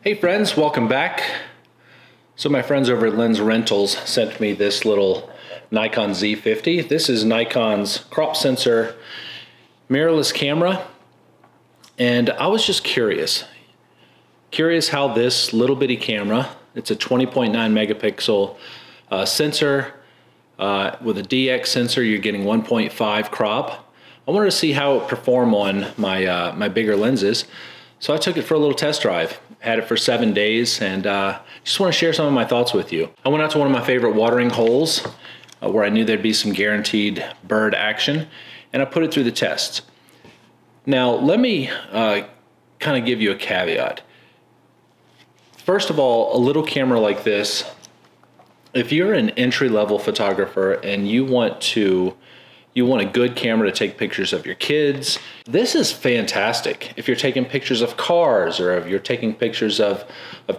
Hey friends, welcome back. So my friends over at Lensrentals sent me this little Nikon Z50. This is Nikon's crop sensor mirrorless camera. And I was just curious how this little bitty camera, it's a 20.9 megapixel sensor with a DX sensor, you're getting 1.5 crop. I wanted to see how it performed on my, my bigger lenses. So I took it for a little test drive. Had it for 7 days, and just want to share some of my thoughts with you. I went out to one of my favorite watering holes where I knew there'd be some guaranteed bird action, and I put it through the tests. Now, let me kind of give you a caveat. First of all, a little camera like this, if you're an entry-level photographer and you want a good camera to take pictures of your kids, this is fantastic. If you're taking pictures of cars, or if you're taking pictures of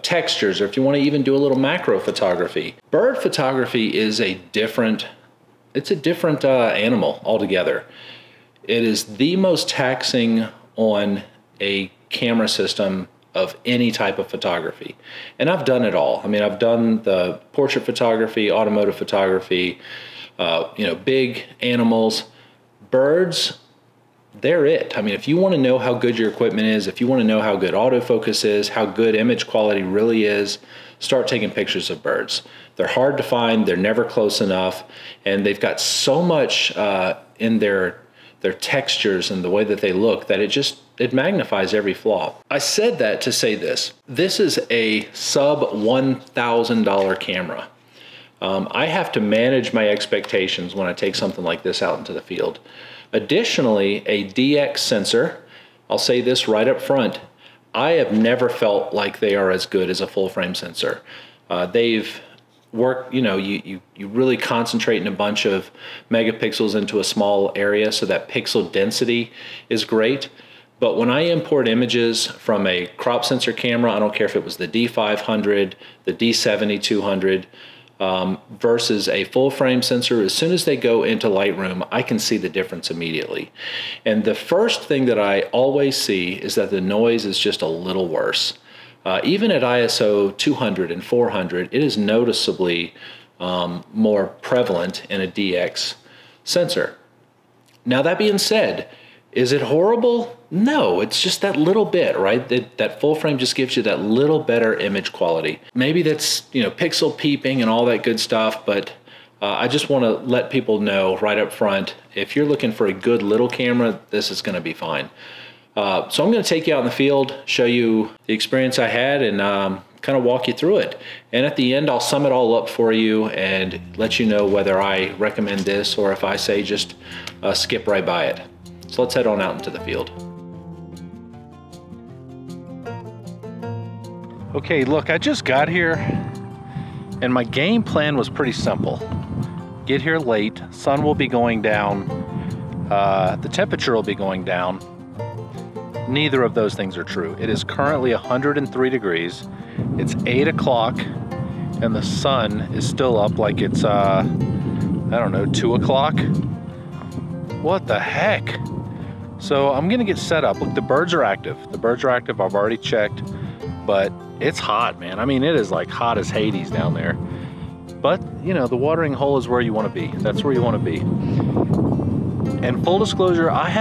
textures, or if you want to even do a little macro photography. Bird photography is a different animal altogether. It is the most taxing on a camera system of any type of photography. And I've done it all. I mean, I've done the portrait photography, automotive photography, big animals. Birds, they're it. I mean, if you want to know how good your equipment is, if you want to know how good autofocus is, how good image quality really is, start taking pictures of birds. They're hard to find, they're never close enough, and they've got so much in their textures and the way that they look that it magnifies every flaw. I said that to say this. This is a sub $1,000 camera. I have to manage my expectations when I take something like this out into the field. Additionally, a DX sensor, I'll say this right up front, I have never felt like they are as good as a full frame sensor. They've worked, you really concentrate in a bunch of megapixels into a small area, so that pixel density is great. But when I import images from a crop sensor camera, I don't care if it was the D500, the D70-200, versus a full frame sensor, as soon as they go into Lightroom, I can see the difference immediately. And the first thing that I always see is that the noise is just a little worse. Even at ISO 200 and 400, it is noticeably more prevalent in a DX sensor. Now, that being said, is it horrible? No, it's just that little bit, right? That full frame just gives you that little better image quality. Maybe that's, pixel peeping and all that good stuff, but I just want to let people know right up front, if you're looking for a good little camera, this is going to be fine. So I'm going to take you out in the field, show you the experience I had, and kind of walk you through it. And at the end, I'll sum it all up for you and let you know whether I recommend this or if I say just skip right by it. So let's head on out into the field. Okay, look, I just got here and my game plan was pretty simple. Get here late, sun will be going down, the temperature will be going down. Neither of those things are true. It is currently 103 degrees. It's 8 o'clock and the sun is still up like it's, I don't know, 2 o'clock? What the heck? So I'm gonna get set up. Look, the birds are active. The birds are active, I've already checked, but it's hot, man. I mean, it is like hot as Hades down there. But, the watering hole is where you wanna be. That's where you wanna be. And full disclosure, I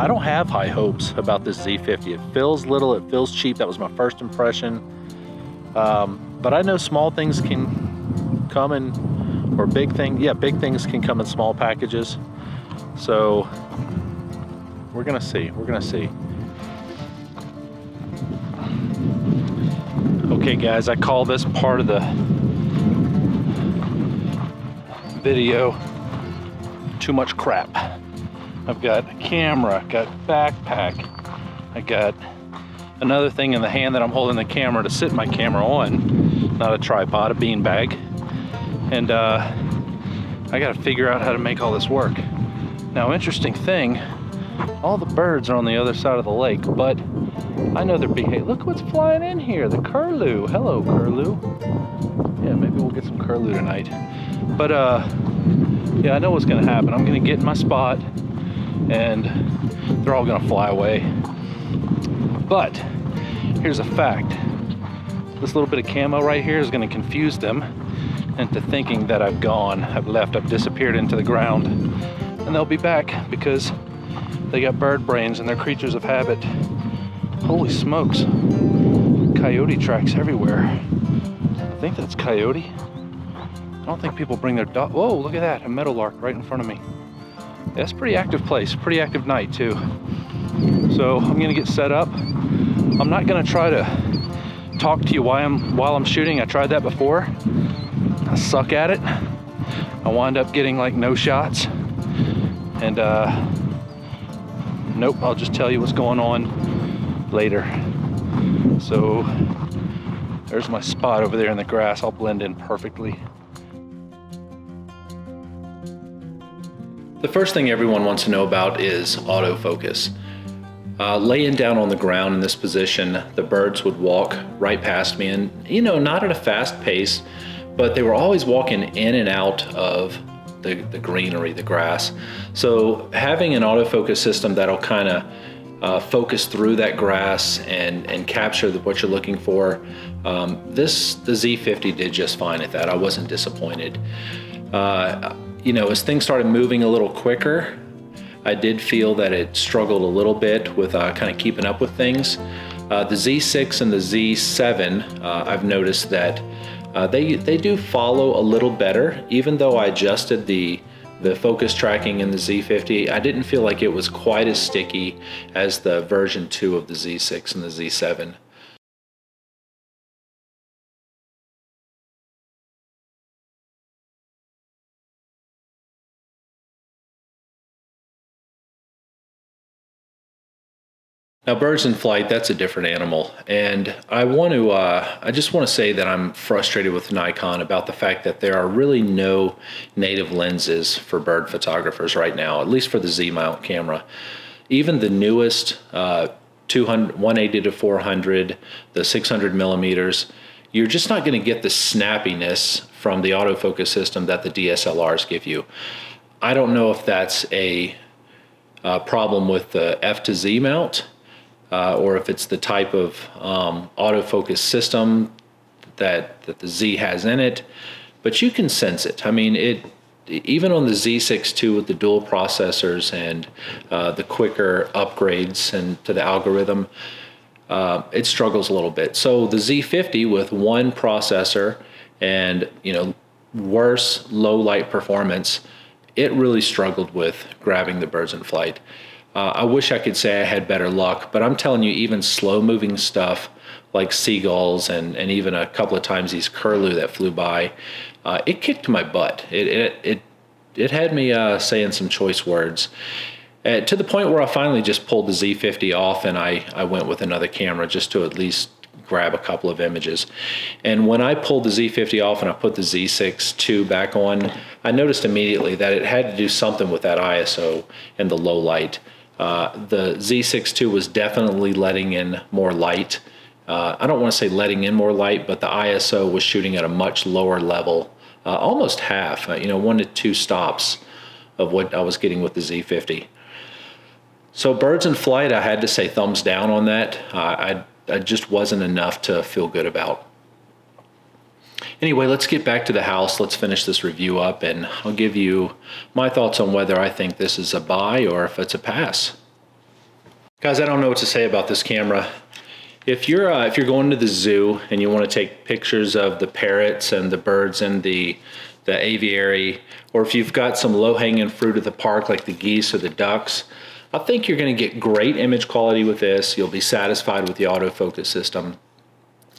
don't have high hopes about this Z50. It feels little, it feels cheap. That was my first impression. But I know small things can come in, or big things can come in small packages. So we're gonna see. Okay guys, I call this part of the video too much crap. I've got a camera, got backpack, I got another thing in the hand that I'm holding the camera to sit my camera on, not a tripod, a bean bag. And I gotta figure out how to make all this work. Now, interesting thing, all the birds are on the other side of the lake, but I know they're behaving. Look what's flying in here, the curlew. Hello, curlew. Yeah, maybe we'll get some curlew tonight. But yeah, I know what's gonna happen. I'm gonna get in my spot and they're all gonna fly away. But here's a fact. This little bit of camo right here is going to confuse them into thinking that I've gone, I've left, I've disappeared into the ground. And they'll be back because they got bird brains and they're creatures of habit. Holy smokes. Coyote tracks everywhere. I think that's coyote. I don't think people bring their dog. Whoa, look at that, a meadowlark right in front of me. Yeah, it's a pretty active place, pretty active night too. So I'm gonna get set up. I'm not gonna try to talk to you while I'm shooting. I tried that before. I suck at it. I wind up getting like no shots. And nope, I'll just tell you what's going on later. So there's my spot over there in the grass. I'll blend in perfectly. The first thing everyone wants to know about is autofocus. Laying down on the ground in this position, the birds would walk right past me, and you know, not at a fast pace, but they were always walking in and out of the greenery, the grass. So having an autofocus system that'll kind of focus through that grass and capture what you're looking for, the Z50 did just fine at that. I wasn't disappointed. You know, as things started moving a little quicker, I did feel that it struggled a little bit with kind of keeping up with things. The Z6 and the Z7, I've noticed that they do follow a little better. Even though I adjusted the focus tracking in the Z50, I didn't feel like it was quite as sticky as the version 2 of the Z6 and the Z7. Now, birds in flight, that's a different animal. And I just want to say that I'm frustrated with Nikon about the fact that there are really no native lenses for bird photographers right now, at least for the Z mount camera. Even the newest 180 to 400, the 600 millimeters, you're just not going to get the snappiness from the autofocus system that the DSLRs give you. I don't know if that's a problem with the F to Z mount, or if it's the type of autofocus system that the Z has in it, but you can sense it. I mean, even on the Z6 II with the dual processors and the quicker upgrades and to the algorithm, it struggles a little bit. So the Z50 with one processor and, you know, worse low light performance, it really struggled with grabbing the birds in flight. I wish I could say I had better luck, but I'm telling you, even slow moving stuff like seagulls and even a couple of times these curlew that flew by, it kicked my butt. It had me saying some choice words, to the point where I finally just pulled the Z50 off and I went with another camera just to at least grab a couple of images. And when I pulled the Z50 off and I put the Z6 II back on, I noticed immediately that it had to do something with that ISO and the low light. The Z6 II was definitely letting in more light. I don't want to say letting in more light, but the ISO was shooting at a much lower level, almost half, you know, 1 to 2 stops of what I was getting with the Z50. So birds in flight, I had to say thumbs down on that. I just wasn't enough to feel good about. Anyway, let's get back to the house. Let's finish this review up and I'll give you my thoughts on whether I think this is a buy or if it's a pass. Guys, I don't know what to say about this camera. If you're going to the zoo and you want to take pictures of the parrots and the birds in the aviary, or if you've got some low-hanging fruit at the park like the geese or the ducks, I think you're going to get great image quality with this. You'll be satisfied with the autofocus system.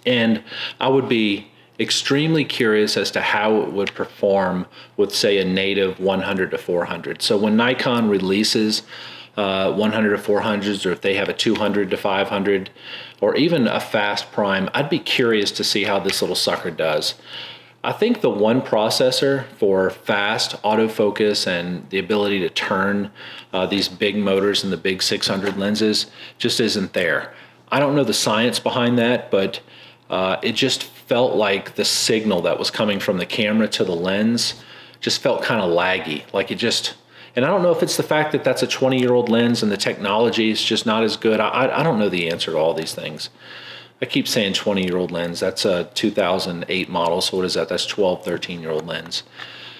And I would be extremely curious as to how it would perform with, say, a native 100 to 400. So when Nikon releases 100 to 400s, or if they have a 200 to 500, or even a fast prime, I'd be curious to see how this little sucker does. I think the one processor for fast autofocus and the ability to turn these big motors and the big 600 lenses just isn't there. I don't know the science behind that, but it just felt like the signal that was coming from the camera to the lens just felt kind of laggy. Like it just, and I don't know if it's the fact that that's a 20-year-old lens and the technology is just not as good. I don't know the answer to all these things. I keep saying 20-year-old lens. That's a 2008 model, so what is that? That's 12, 13-year-old lens.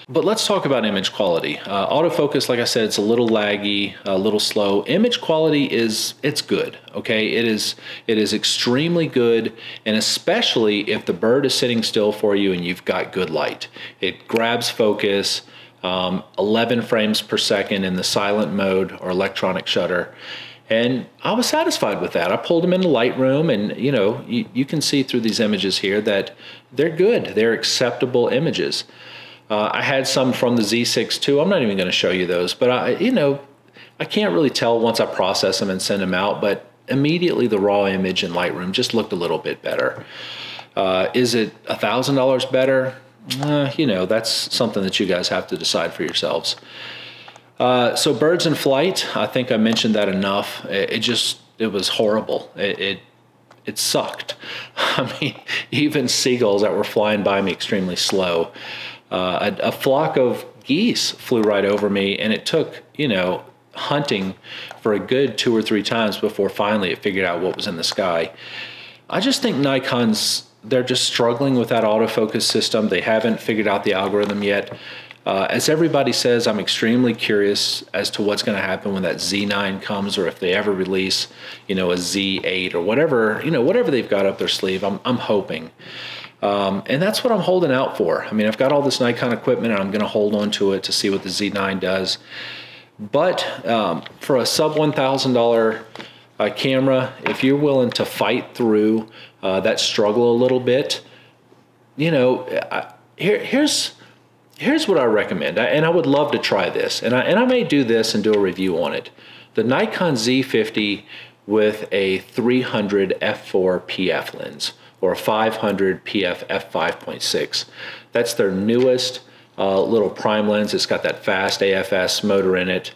But let's talk about image quality. Autofocus, like I said, it's a little laggy, a little slow. Image quality it's good, okay? It is extremely good, and especially if the bird is sitting still for you and you've got good light. It grabs focus, 11 frames per second in the silent mode or electronic shutter. And I was satisfied with that. I pulled them into Lightroom, and you know, you can see through these images here that they're good. They're acceptable images. I had some from the Z6 too. I'm not even going to show you those, but I can't really tell once I process them and send them out, but immediately the raw image in Lightroom just looked a little bit better. Is it $1,000 better? You know, that's something that you guys have to decide for yourselves. So birds in flight, I think I mentioned that enough. It was horrible. It sucked. I mean, even seagulls that were flying by me extremely slow. A flock of geese flew right over me, and it took, you know, hunting for a good 2 or 3 times before finally it figured out what was in the sky. I just think Nikon's, they're just struggling with that autofocus system. They haven't figured out the algorithm yet. As everybody says, I'm extremely curious as to what's going to happen when that Z9 comes, or if they ever release, you know, a Z8 or whatever, you know, whatever they've got up their sleeve. I'm hoping. And that's what I'm holding out for. I mean, I've got all this Nikon equipment, and I'm going to hold on to it to see what the Z9 does. But for a sub $1,000 camera, if you're willing to fight through that struggle a little bit, you know, here's what I recommend. And I would love to try this. And I may do this and do a review on it. The Nikon Z50 with a 300 f4 PF lens, or a 500 PF f5.6. That's their newest little prime lens. It's got that fast AFS motor in it.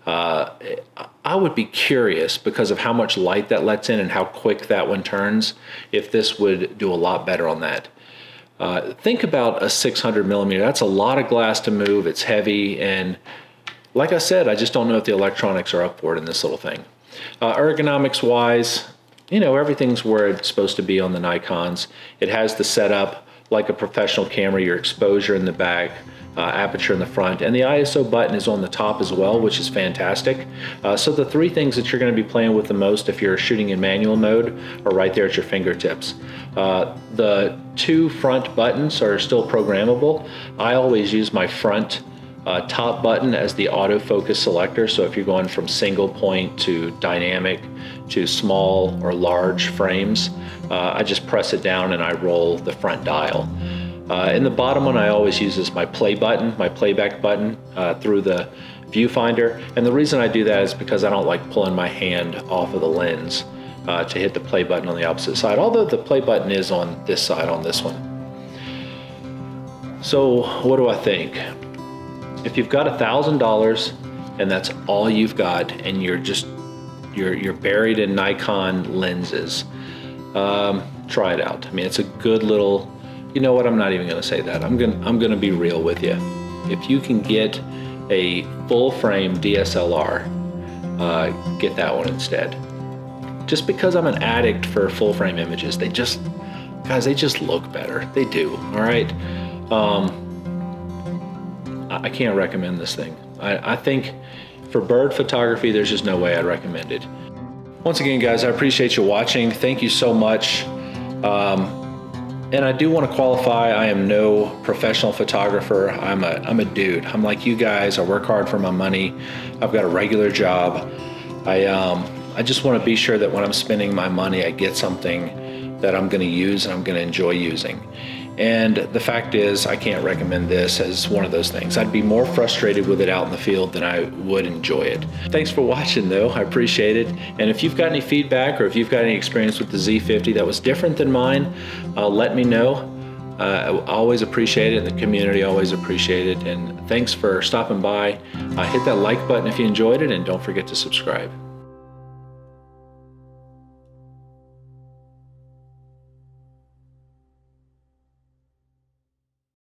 I would be curious, because of how much light that lets in and how quick that one turns, if this would do a lot better on that. Think about a 600 millimeter. That's a lot of glass to move. It's heavy, and like I said, I just don't know if the electronics are up for it in this little thing. Ergonomics wise, you know, everything's where it's supposed to be on the Nikons. It has the setup like a professional camera, your exposure in the back, aperture in the front, and the ISO button is on the top as well, which is fantastic. So the 3 things that you're going to be playing with the most if you're shooting in manual mode are right there at your fingertips. The 2 front buttons are still programmable. I always use my front top button as the autofocus selector. So if you're going from single point to dynamic to small or large frames, I just press it down and I roll the front dial. And the bottom one I always use is my play button, my playback button through the viewfinder. And the reason I do that is because I don't like pulling my hand off of the lens to hit the play button on the opposite side, although the play button is on this side on this one. So what do I think? If you've got $1,000 and that's all you've got, and you're buried in Nikon lenses, try it out. I mean, it's a good little, you know what, I'm not even gonna say that. I'm gonna be real with you. If you can get a full frame DSLR, get that one instead. Just because I'm an addict for full frame images, guys, they just look better. They do, all right? I can't recommend this thing. I think for bird photography, there's just no way I'd recommend it. Once again, guys, I appreciate you watching. Thank you so much. And I do want to qualify, I am no professional photographer. I'm a dude. I'm like you guys. I work hard for my money. I've got a regular job. I just want to be sure that when I'm spending my money, I get something that I'm going to use and I'm going to enjoy using. And the fact is, I can't recommend this as one of those things. I'd be more frustrated with it out in the field than I would enjoy it. Thanks for watching though, I appreciate it. And if you've got any feedback, or if you've got any experience with the Z50 that was different than mine, let me know. I always appreciate it, and the community always appreciate it. And thanks for stopping by. Hit that like button if you enjoyed it, and don't forget to subscribe.